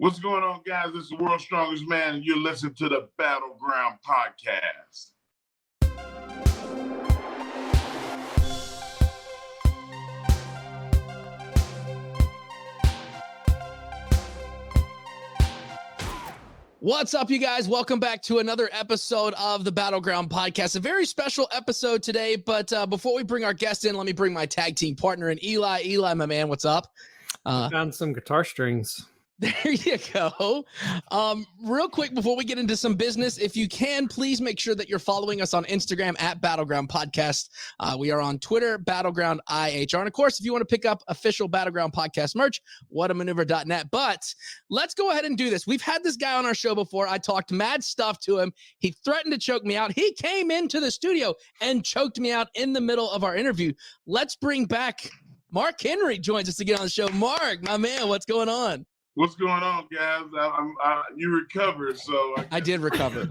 What's going on, guys? This is the World's Strongest Man, and you're listening to the Battleground Podcast. What's up, you guys? Welcome back to another episode of the Battleground Podcast. A very special episode today, but before we bring our guest in, let me bring my tag team partner in Eli. Eli, my man, what's up? Found some guitar strings. There you go. Real quick, before we get into some business, if you can, please make sure that you're following us on Instagram at Battleground Podcast. We are on Twitter, Battleground IHR. And of course, if you want to pick up official Battleground Podcast merch, whatamaneuver.net. But let's go ahead and do this. We've had this guy on our show before. I talked mad stuff to him. He threatened to choke me out. He came into the studio and choked me out in the middle of our interview. Let's bring back Mark Henry joins us again on the show. Mark, my man, what's going on? What's going on, guys? You recovered, so I did recover.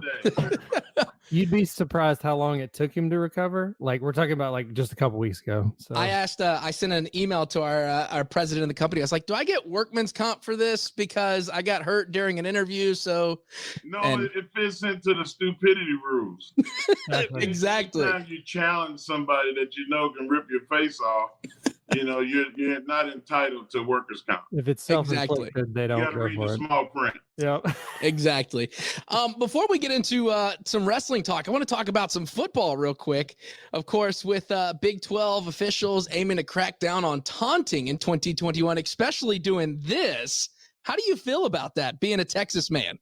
You'd be surprised how long it took him to recover. Like, we're talking about like just a couple weeks ago. So I asked, I sent an email to our president of the company. I was like, do I get workman's comp for this? Because I got hurt during an interview. So no, it fits into the stupidity rules. Exactly. Anytime you challenge somebody that you know can rip your face off, you know, you're not entitled to workers' comp. if it's self-inflicted, they don't You got to go read for the it. small print. Yeah. Exactly. Before we get into some wrestling talk, I want to talk about some football real quick. Of course, with Big 12 officials aiming to crack down on taunting in 2021, especially doing this. How do you feel about that, being a Texas man?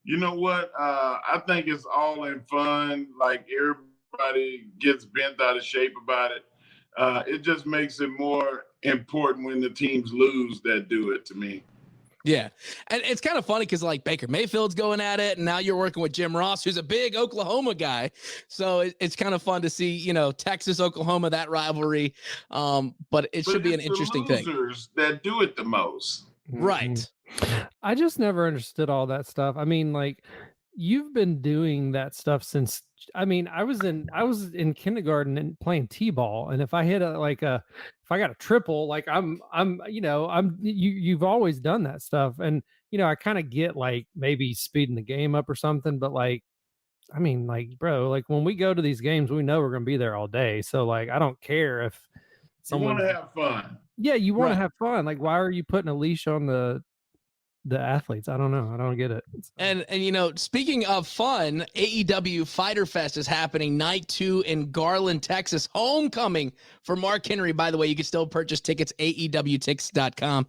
You know what? I think it's all in fun. Like, everybody gets bent out of shape about it. It just makes it more important when the teams lose that do it to me. Yeah. And it's kind of funny because like Baker Mayfield's going at it, and now you're working with Jim Ross, who's a big Oklahoma guy. So it's kind of fun to see, you know, Texas, Oklahoma, that rivalry. But it should be an interesting thing. Losers that do it the most. Right. I just never understood all that stuff. I mean, like, you've been doing that stuff since, I mean, I was in kindergarten and playing t-ball, and if I hit if I got a triple, like you've always done that stuff, and you know, I kind of get like maybe speeding the game up or something, but like, I mean, like, bro, like when we go to these games, we know we're gonna be there all day, so like, I don't care if someone want to have fun. Yeah, you want to have fun. Like, why are you putting a leash on the athletes? I don't know. I don't get it. And you know, speaking of fun, AEW Fyter Fest is happening night 2 in Garland, Texas. Homecoming for Mark Henry. By the way, you can still purchase tickets, AEWtix.com,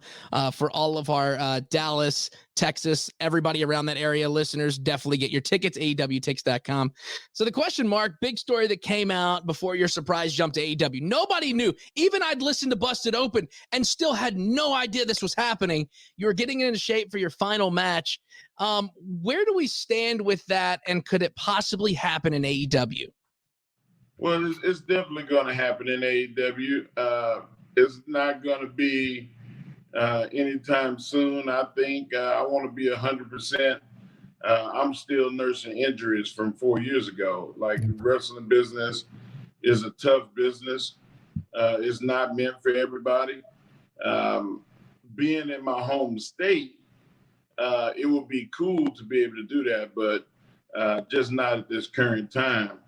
for all of our Dallas, Texas, everybody around that area listeners. Definitely get your tickets, AEWtix.com. So the question, Mark, big story that came out before your surprise jump to AEW. Nobody knew. Even I'd listened to Busted Open and still had no idea this was happening. You were getting into shape for your final match. Where do we stand with that, and could it possibly happen in AEW? Well, it's definitely going to happen in AEW. It's not going to be anytime soon. I think I want to be 100%. I'm still nursing injuries from 4 years ago. Like, the wrestling business is a tough business. It's not meant for everybody. Being in my home state, it would be cool to be able to do that, but just not at this current time.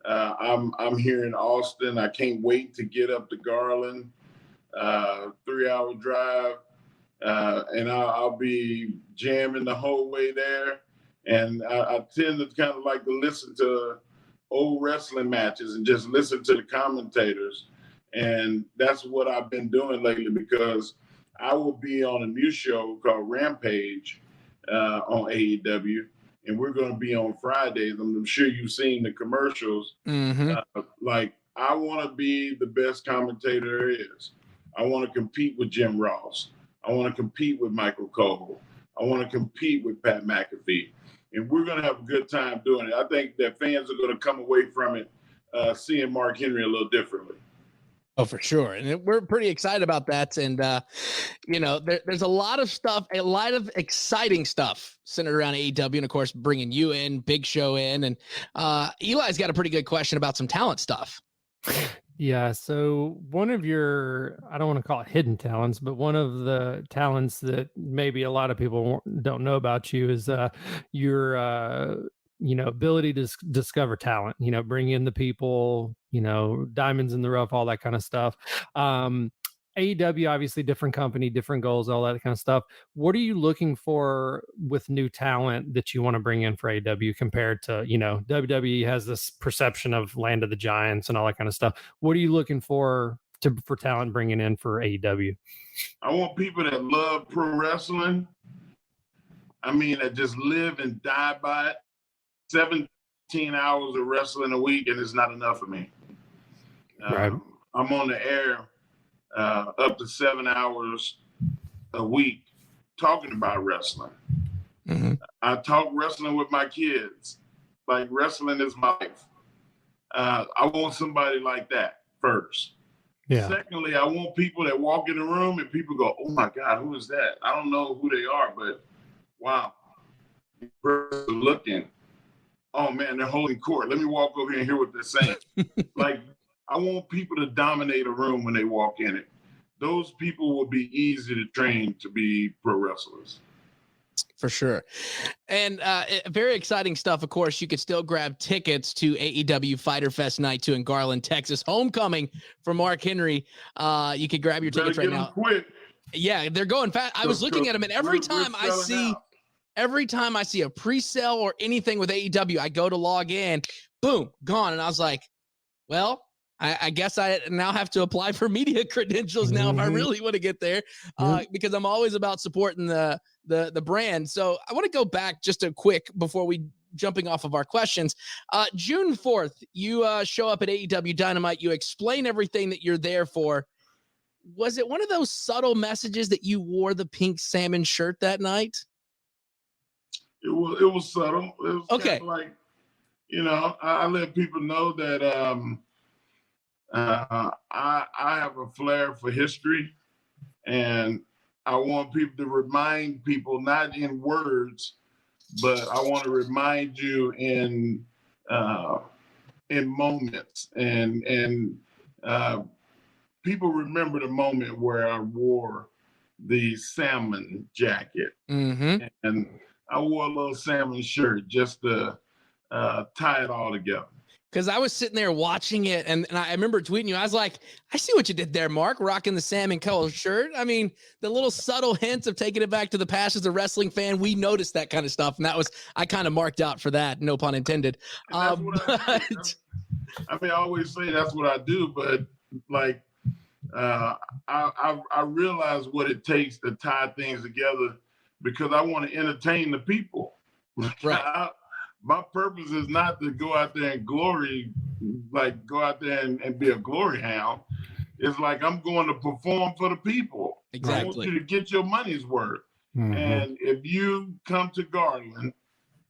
I'm here in Austin. I can't wait to get up to Garland, 3-hour drive, and I'll be jamming the whole way there. And I tend to kind of like to listen to old wrestling matches and just listen to the commentators. And that's what I've been doing lately, because I will be on a new show called Rampage on AEW, and we're going to be on Fridays. I'm sure you've seen the commercials. Mm-hmm. Like, I want to be the best commentator there is. I want to compete with Jim Ross. I want to compete with Michael Cole. I want to compete with Pat McAfee. And we're going to have a good time doing it. I think that fans are going to come away from it seeing Mark Henry a little differently. Oh, for sure. And we're pretty excited about that. And, you know, there's a lot of stuff, a lot of exciting stuff centered around AEW. And, of course, bringing you in, Big Show in. And Eli's got a pretty good question about some talent stuff. Yeah, so one of your, I don't want to call it hidden talents, but one of the talents that maybe a lot of people don't know about you is your ability to discover talent, bring in the people, diamonds in the rough, all that kind of stuff. AEW, obviously different company, different goals, all that kind of stuff. What are you looking for with new talent that you want to bring in for AEW compared to, WWE has this perception of land of the giants and all that kind of stuff. What are you looking for talent bringing in for AEW? I want people that love pro wrestling. I mean, that just live and die by it. 17 hours of wrestling a week, and it's not enough for me. Right. I'm on the air up to 7 hours a week talking about wrestling. Mm-hmm. I talk wrestling with my kids. Like, wrestling is my life. I want somebody like that first. Yeah. Secondly, I want people that walk in the room and people go, "Oh my God, who is that?" I don't know who they are, but wow, looking. Oh man, they're holding court. Let me walk over here and hear what they're saying. Like, I want people to dominate a room when they walk in it. Those people will be easy to train to be pro wrestlers. For sure. And very exciting stuff. Of course, you could still grab tickets to AEW Fyter Fest Night 2 in Garland, Texas. Homecoming for Mark Henry. You could grab your tickets right now. Quick. Yeah, they're going fast. I was looking at them, and every time I see a pre-sale or anything with AEW, I go to log in, boom, gone. And I was like, well, I guess I now have to apply for media credentials now if I really want to get there, because I'm always about supporting the brand. So I want to go back just a quick before we jumping off of our questions. June 4th, you show up at AEW Dynamite. You explain everything that you're there for. Was it one of those subtle messages that you wore the pink salmon shirt that night? It was subtle. It was okay. Kind of like, I let people know that I have a flair for history, and I want people to remind people, not in words, but I want to remind you in moments, and people remember the moment where I wore the salmon jacket, Mm-hmm. and I wore a little salmon shirt just to tie it all together. Because I was sitting there watching it, and I remember tweeting you. I was like, I see what you did there, Mark, rocking the salmon colored shirt. I mean, the little subtle hints of taking it back to the past as a wrestling fan, we noticed that kind of stuff. And I kind of marked out for that, no pun intended. I always say that's what I do, but like, I realize what it takes to tie things together because I want to entertain the people. Right. My purpose is not to go out there and go out there and be a glory hound. It's like I'm going to perform for the people. Exactly. I want you to get your money's worth. Mm-hmm. And if you come to Garland,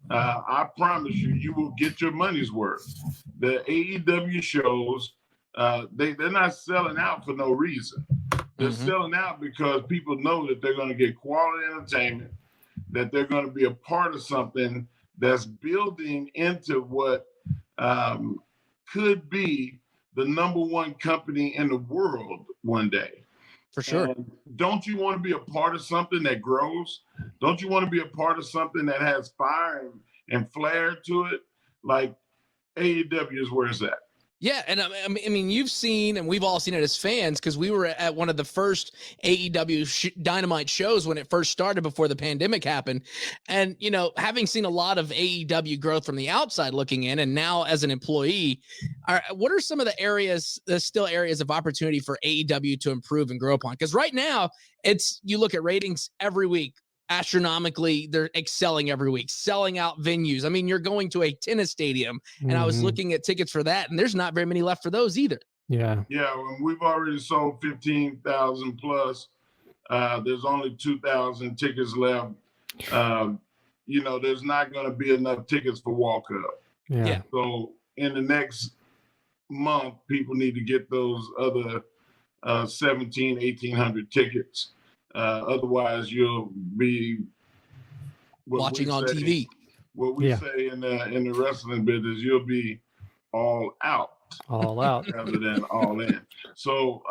I promise you will get your money's worth. The AEW shows, they're not selling out for no reason. They're selling out because people know that they're going to get quality entertainment, that they're going to be a part of something that's building into what could be the number one company in the world one day. For sure. And don't you want to be a part of something that grows? Don't you want to be a part of something that has fire and flair to it? Like AEW is where it's at. Yeah, and I mean, you've seen, and we've all seen it as fans, because we were at one of the first AEW Dynamite shows when it first started before the pandemic happened. And, having seen a lot of AEW growth from the outside looking in, and now as an employee, what are some of the areas of opportunity for AEW to improve and grow upon? Because right now, you look at ratings every week. Astronomically, they're excelling every week, selling out venues. I mean, you're going to a tennis stadium, and I was looking at tickets for that, and there's not very many left for those either. Yeah. We've already sold 15,000 plus. There's only 2,000 tickets left. There's not going to be enough tickets for walk up. Yeah. So in the next month, people need to get those other 1,800 tickets. Otherwise, you'll be watching on TV. What we say in the wrestling business, you'll be all out. All out. rather than all in. So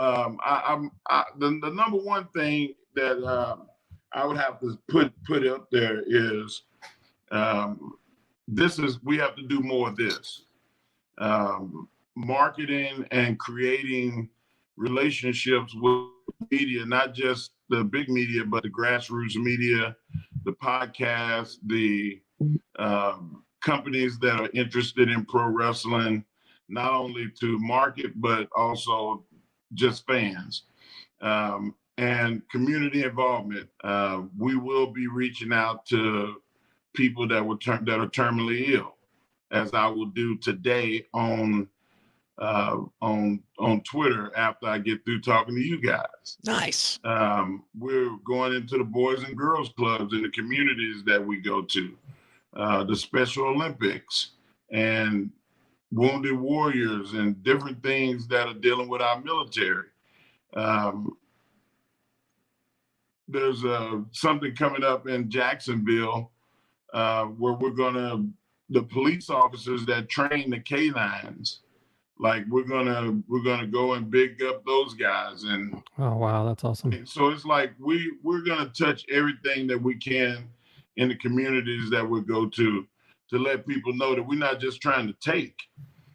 the number one thing that I would have to put up there is we have to do more of this. Marketing and creating relationships with media, not just the big media, but the grassroots media, the podcasts, the companies that are interested in pro wrestling, not only to market, but also just fans. And community involvement. We will be reaching out to people that are terminally ill, as I will do today on Twitter after I get through talking to you guys. Nice. We're going into the Boys and Girls Clubs in the communities that we go to, the Special Olympics and Wounded Warriors and different things that are dealing with our military. There's something coming up in Jacksonville where the police officers that train the canines, like we're gonna go and big up those guys. And oh wow, that's awesome. So it's like we're gonna touch everything that we can in the communities that we go to let people know that we're not just trying to take,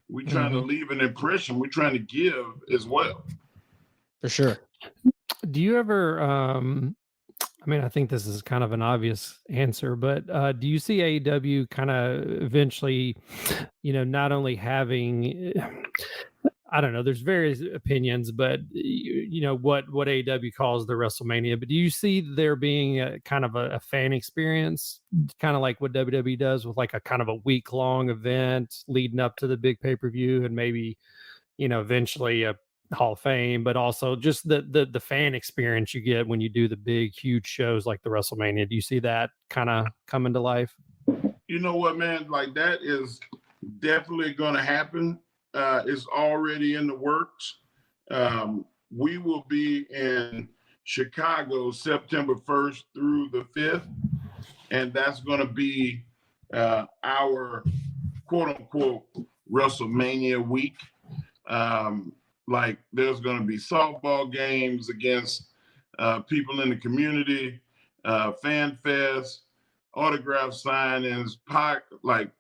we're trying to leave an impression, we're trying to give as well. For sure. Do you ever I mean, I think this is kind of an obvious answer, but do you see AEW kind of eventually, not only having, I don't know, there's various opinions, but what AEW calls the WrestleMania, but do you see there being a kind of a fan experience, kind of like what WWE does with like a kind of a week-long event leading up to the big pay-per-view and maybe, eventually a Hall of Fame, but also just the fan experience you get when you do the big, huge shows like the WrestleMania? Do you see that kind of coming to life? You know what, man? Like that is definitely going to happen. It's already in the works. We will be in Chicago September 1st through the 5th, and that's going to be our quote-unquote WrestleMania week. Like there's going to be softball games against people in the community, fan fest, autograph signings, like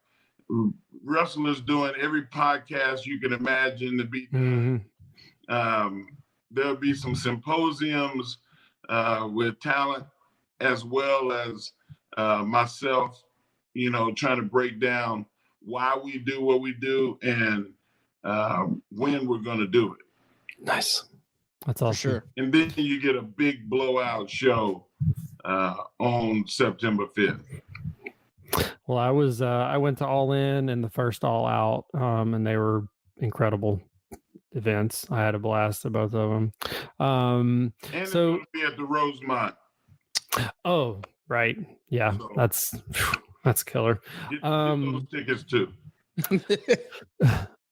wrestlers doing every podcast you can imagine to be done. There'll be some symposiums with talent as well as myself, trying to break down why we do what we do and when we're going to do it. Nice. That's awesome. Sure. And then you get a big blowout show on September 5th. Well, I went to All In and the first All Out, and they were incredible events. I had a blast at both of them. And it's going to be at the Rosemont. Oh, right. Yeah, so, that's killer. Get those tickets too.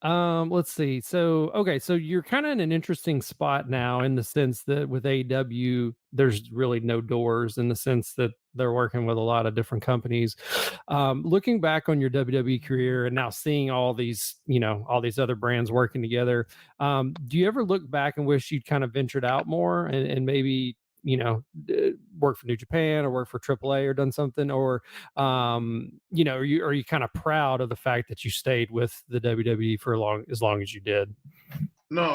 Let's see. So you're kind of in an interesting spot now in the sense that with AEW, there's really no doors in the sense that they're working with a lot of different companies. Looking back on your WWE career and now seeing all these other brands working together, do you ever look back and wish you'd kind of ventured out more and maybe work for New Japan or work for AAA or done something, or are you kind of proud of the fact that you stayed with the WWE for as long as you did? No,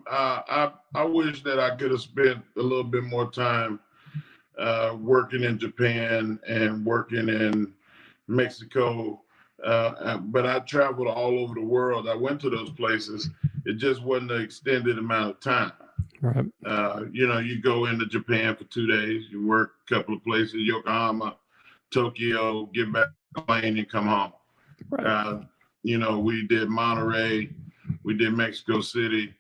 I wish that I could have spent a little bit more time working in Japan and working in Mexico, but I traveled all over the world. I went to those places. It just wasn't an extended amount of time. Right. You go into Japan for 2 days, you work a couple of places, Yokohama, Tokyo, get back on the plane and come home. Right. We did Monterey, we did Mexico City,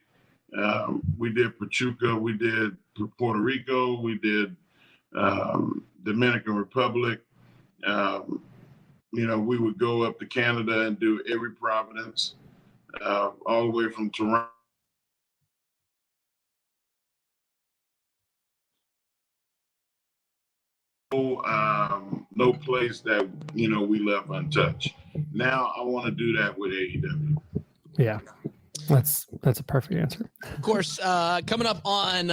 we did Pachuca, we did Puerto Rico, we did Dominican Republic. We would go up to Canada and do every province, all the way from Toronto. No place that we left untouched. Now I want to do that with AEW. Yeah, That's a perfect answer. Of course, coming up on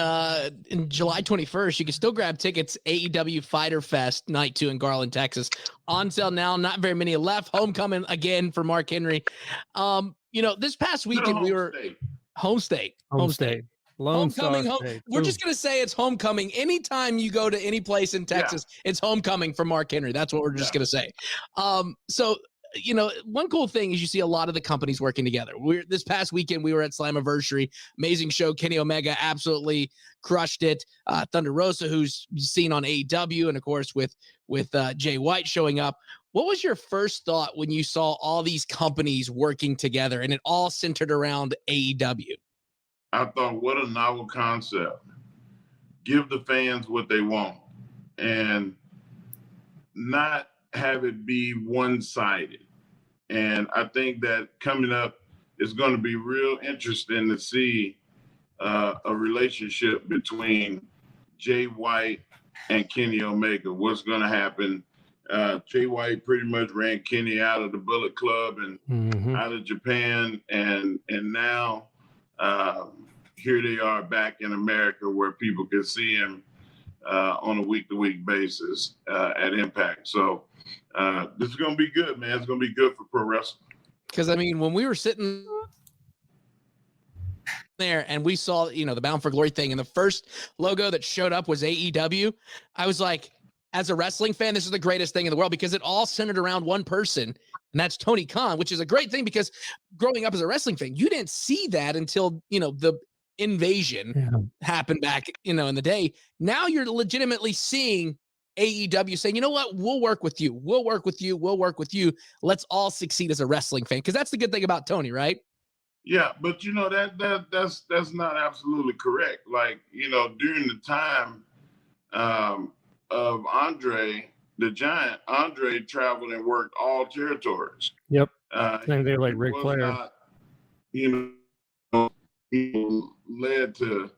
in July 21st, you can still grab tickets. AEW Fyter Fest Night 2 in Garland, Texas, on sale now. Not very many left. Homecoming again for Mark Henry. This past weekend we were home state. Lone Homecoming. Star State. We're just gonna say it's homecoming. Anytime you go to any place in Texas, it's homecoming for Mark Henry. That's what we're just gonna say. So one cool thing is you see a lot of the companies working together. This past weekend we were at Slammiversary, amazing show. Kenny Omega absolutely crushed it. Thunder Rosa, who's seen on AEW, and of course with Jay White showing up. What was your first thought when you saw all these companies working together and it all centered around AEW? I thought, what a novel concept. Give the fans what they want and not have it be one-sided. And I think that coming up is going to be real interesting to see a relationship between Jay White and Kenny Omega. What's going to happen? Jay White pretty much ran Kenny out of the Bullet Club and out of Japan, and now here they are back in America where people can see him on a week-to-week basis at Impact. So this is going to be good, man. It's going to be good for pro wrestling. Because, when we were sitting there and we saw, the Bound for Glory thing, and the first logo that showed up was AEW, I was like, as a wrestling fan, this is the greatest thing in the world because it all centered around one person, and that's Tony Khan, which is a great thing because growing up as a wrestling fan, you didn't see that until, the invasion happened back, in the day. Now you're legitimately seeing AEW saying, you know what, we'll work with you. We'll work with you. We'll work with you. Let's all succeed as a wrestling fan. Because that's the good thing about Tony, right? Yeah, but that's not absolutely correct. Like, during the time of Andre the Giant, Andre traveled and worked all territories. Yep. And they're like Ric Flair. Not, led to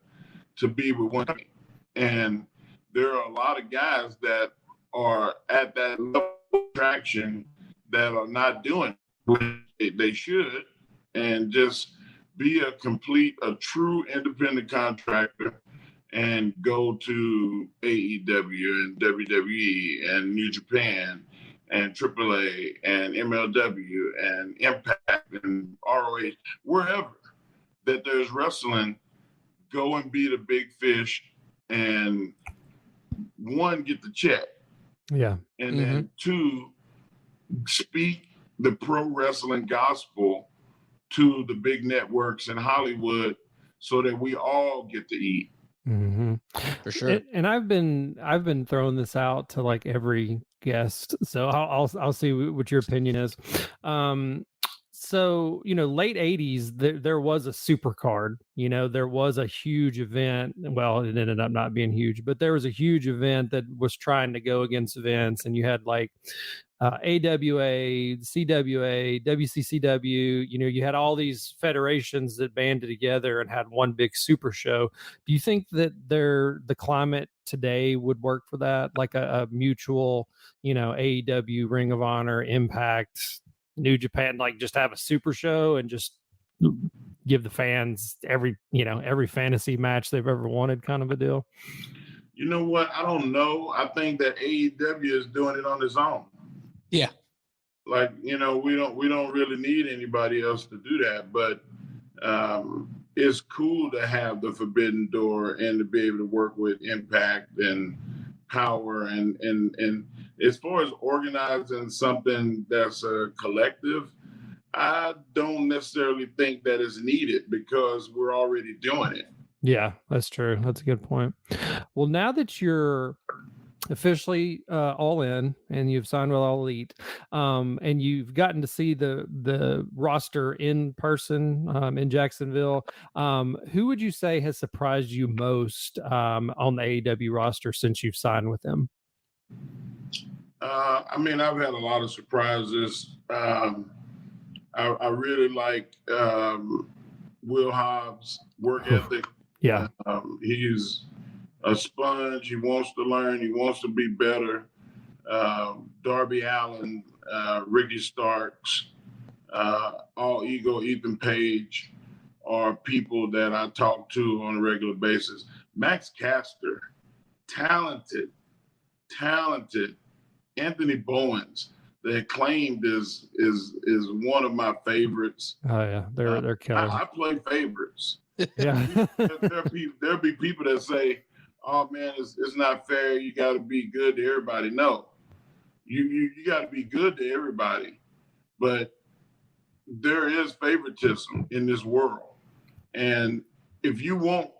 be with one company. And there are a lot of guys that are at that level of traction that are not doing what they should, and just be a true independent contractor and go to AEW and WWE and New Japan and AAA and MLW and Impact and ROH, wherever that there's wrestling, go and be the big fish and one, get the check. Yeah. And then two, speak the pro wrestling gospel to the big networks in Hollywood so that we all get to eat. For sure. And I've been throwing this out to like every guest, so I'll see what your opinion is. So, late 80s, there was a super card, there was a huge event. Well, it ended up not being huge, but there was a huge event that was trying to go against Vince, and you had like AWA, CWA, WCCW, you had all these federations that banded together and had one big super show. Do you think that the climate today would work for that? Like a mutual, AEW, Ring of Honor, Impact, New Japan, like just have a super show and just give the fans every fantasy match they've ever wanted, kind of a deal? You know what? I don't know. I think that AEW is doing it on its own. Yeah. Like, we don't really need anybody else to do that, but it's cool to have the Forbidden Door and to be able to work with Impact and Power and as far as organizing something that's a collective, I don't necessarily think that is needed because we're already doing it. Yeah, that's true. That's a good point. Well, now that you're officially all in and you've signed with All Elite, and you've gotten to see the roster in person in Jacksonville, who would you say has surprised you most on the AEW roster since you've signed with them? I've had a lot of surprises. I really like Will Hobbs' work ethic. Yeah. He's a sponge. He wants to learn. He wants to be better. Darby Allin, Ricky Starks, All Ego, Ethan Page. are people that I talk to on a regular basis. Max Caster, talented. Anthony Bowens, the Acclaimed is one of my favorites. Oh yeah, they're killer. I play favorites. Yeah. There'll be people that say, "Oh man, it's not fair. You got to be good to everybody." No, you got to be good to everybody, but there is favoritism in this world, and if you want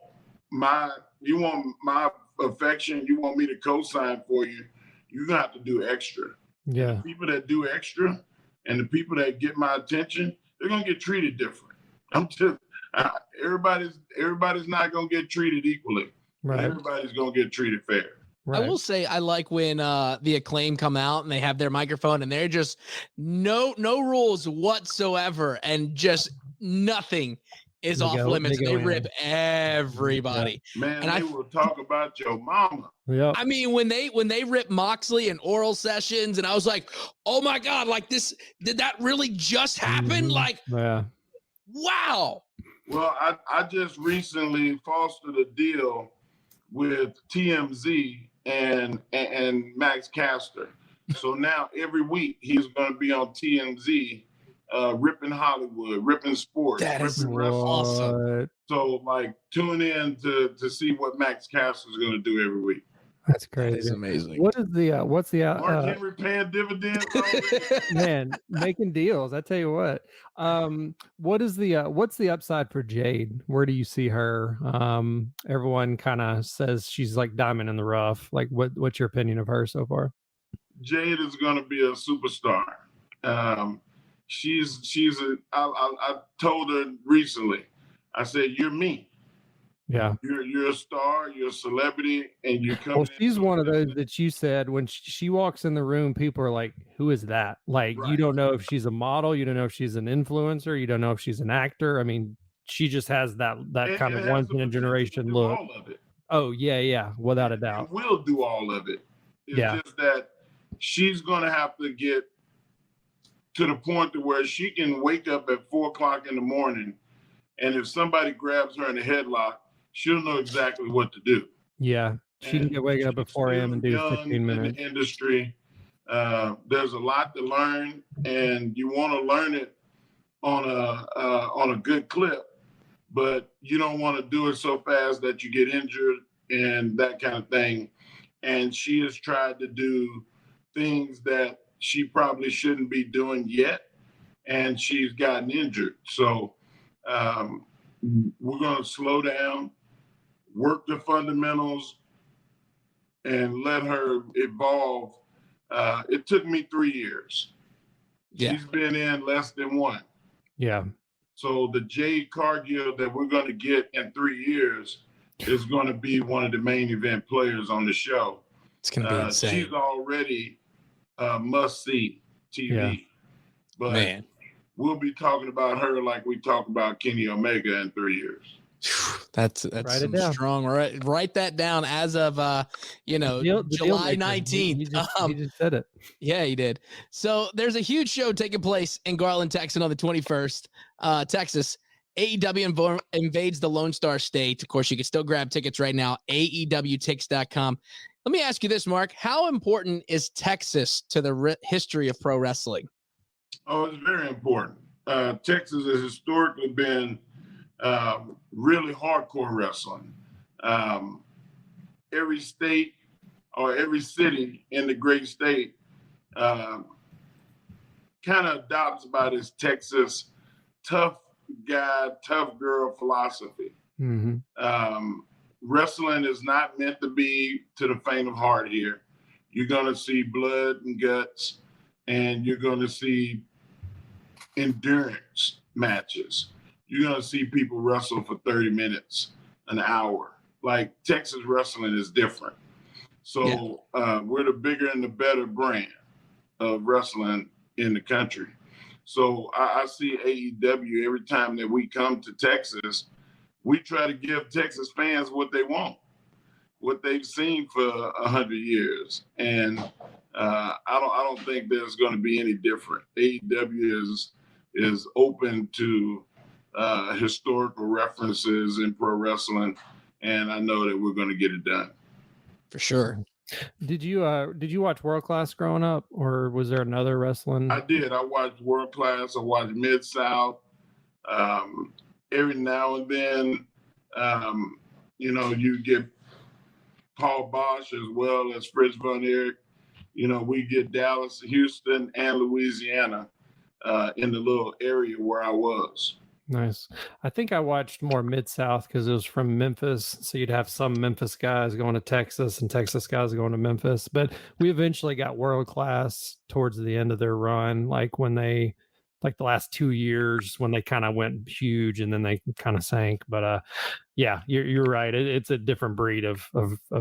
my affection, you want me to co-sign for you, you're gonna have to do extra. Yeah. The people that do extra and the people that get my attention, they're gonna get treated different. Everybody's not gonna get treated equally. Right. Everybody's gonna get treated fair. Right. I will say I like when the Acclaim come out and they have their microphone and they're just no rules whatsoever and just nothing is off limits. They rip everybody. Yeah. Man, and they will talk about your mama. Yeah. I mean, when they rip Moxley and Oral Sessions, and I was like, oh my God, like this, did that really just happen? Mm-hmm. Like, yeah. Wow. Well, I just recently fostered a deal with TMZ and Max Caster. So now every week he's going to be on TMZ, ripping Hollywood, ripping sports, ripping wrestling. Awesome. So like tune in to see what Max Caster is going to do every week. That's crazy. It's amazing. What is the what's the Mark Henry paying dividends? Man, making deals. I tell you what. What is the what's the upside for Jade? Where do you see her? Everyone kind of says she's like diamond in the rough. Like what's your opinion of her so far? Jade is going to be a superstar. I told her recently, I said, you're me. Yeah. You're a star, you're a celebrity, and you're coming. Well, she's one of those that you said when she walks in the room, people are like, who is that? Like, right. You don't know if she's a model, you don't know if she's an influencer, you don't know if she's an actor. I mean, she just has that kind of once in a generation look. All of it. Oh, yeah, without a doubt. And we'll do all of it. It's just that she's gonna have to get to the point to where she can wake up at 4:00 in the morning, and if somebody grabs her in a headlock, she'll know exactly what to do. Yeah, she can get waking up at 4 a.m. and do 15 minutes. In the industry, there's a lot to learn, and you want to learn it on a good clip, but you don't want to do it so fast that you get injured and that kind of thing. And she has tried to do things that she probably shouldn't be doing yet, and she's gotten injured. So we're going to slow down, work the fundamentals, and let her evolve. It took me 3 years. Yeah. She's been in less than 1. Yeah. So the Jade Cargill that we're going to get in 3 years is going to be one of the main event players on the show. It's going to be insane. She's already must-see TV. Yeah. But man, we'll be talking about her like we talk about Kenny Omega in 3 years. That's strong. Write that down as of July 19th. He just said it. Yeah, he did. So there's a huge show taking place in Garland, Texas on the 21st, Texas. AEW invades the Lone Star State. Of course, you can still grab tickets right now. AEWtix.com. Let me ask you this, Mark. How important is Texas to the history of pro wrestling? Oh, it's very important. Texas has historically been really hardcore wrestling. Every state or every city in the great state kind of adopts about its Texas tough guy, tough girl philosophy. Mm-hmm. Wrestling is not meant to be to the faint of heart here. You're going to see blood and guts, and you're going to see endurance matches. You're going to see people wrestle for 30 minutes, an hour. Like Texas wrestling is different. So we're the bigger and the better brand of wrestling in the country. So I see AEW every time that we come to Texas, we try to give Texas fans what they want, what they've seen for 100 years. And I don't think there's going to be any different. AEW is open to historical references in pro wrestling, and I know that we're going to get it done. For sure. Did you watch World Class growing up, or was there another wrestling? I did. I watched World Class. I watched Mid-South. Every now and then, you get Paul Bosch as well as Fritz Von Erich. We get Dallas, Houston, and Louisiana in the little area where I was. Nice. I think I watched more Mid-South because it was from Memphis. So you'd have some Memphis guys going to Texas and Texas guys going to Memphis. But we eventually got World Class towards the end of their run, like the last 2 years when they kind of went huge and then they kind of sank. But yeah, you're right. It's a different breed of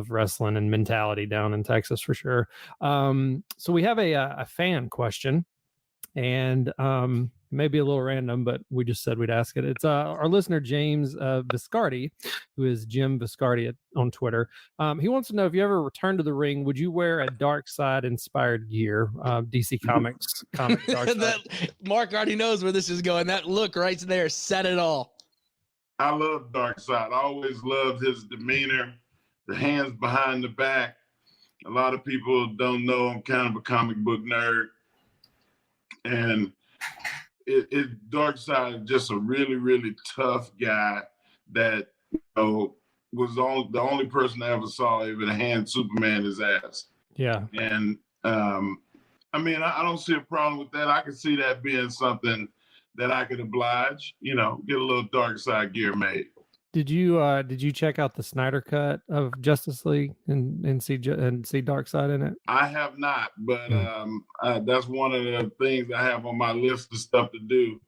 wrestling and mentality down in Texas for sure. So we have a fan question, and maybe a little random, but we just said we'd ask it. It's our listener, James Viscardi, who is Jim Viscardi on Twitter. He wants to know, if you ever return to the ring, would you wear a Dark Side inspired gear? DC Comics comic Dark Side. Mark already knows where this is going. That look right there said it all. I love Dark Side. I always loved his demeanor, the hands behind the back. A lot of people don't know I'm kind of a comic book nerd. And Dark Side is just a really, really tough guy that was the only person I ever saw even hand Superman his ass. Yeah. And I don't see a problem with that. I could see that being something that I could oblige, get a little Dark Side gear made. Did you check out the Snyder cut of Justice League and see Dark Side in it? I have not, but that's one of the things I have on my list of stuff to do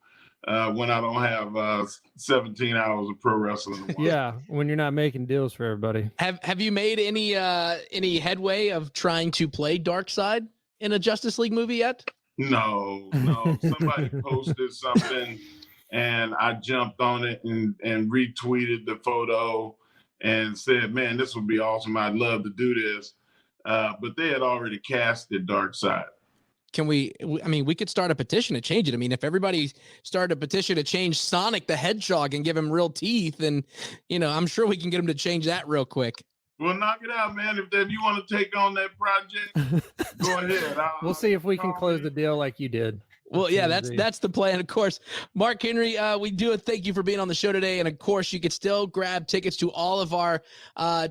when I don't have 17 hours of pro wrestling. Yeah, when you're not making deals for everybody. Have you made any headway of trying to play Dark Side in a Justice League movie yet? No. Somebody posted something and I jumped on it and retweeted the photo and said, man, this would be awesome. I'd love to do this. But they had already casted Dark Side. We could start a petition to change it. I mean, if everybody started a petition to change Sonic the Hedgehog and give him real teeth, and, I'm sure we can get him to change that real quick. Well, knock it out, man. If you want to take on that project, go ahead. We'll see if we can close the deal like you did. Well, yeah, that's the plan. Of course, Mark Henry, we do thank you for being on the show today. And of course, you could still grab tickets to all of our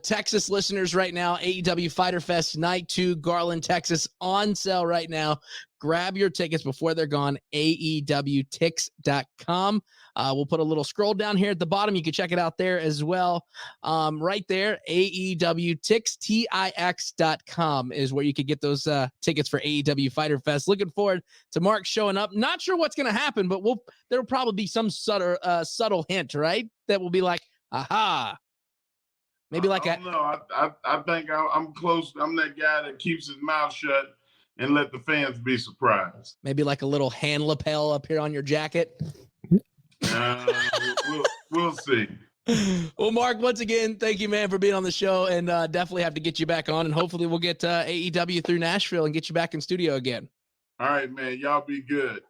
Texas listeners right now. AEW Fyter Fest Night 2, Garland, Texas, on sale right now. Grab your tickets before they're gone. AEWTix.com. We'll put a little scroll down here at the bottom. You can check it out there as well. Right there, AEWTix.com is where you could get those tickets for AEW Fyter Fest. Looking forward to Mark showing up. Not sure what's going to happen, but there'll probably be some subtle hint, right? That will be like, aha. Maybe like I think I'm close. I'm that guy that keeps his mouth shut and let the fans be surprised. Maybe like a little hand lapel up here on your jacket. We'll see. Well, Mark, once again, thank you, man, for being on the show, and definitely have to get you back on, and hopefully we'll get AEW through Nashville and get you back in studio again. All right, man. Y'all be good.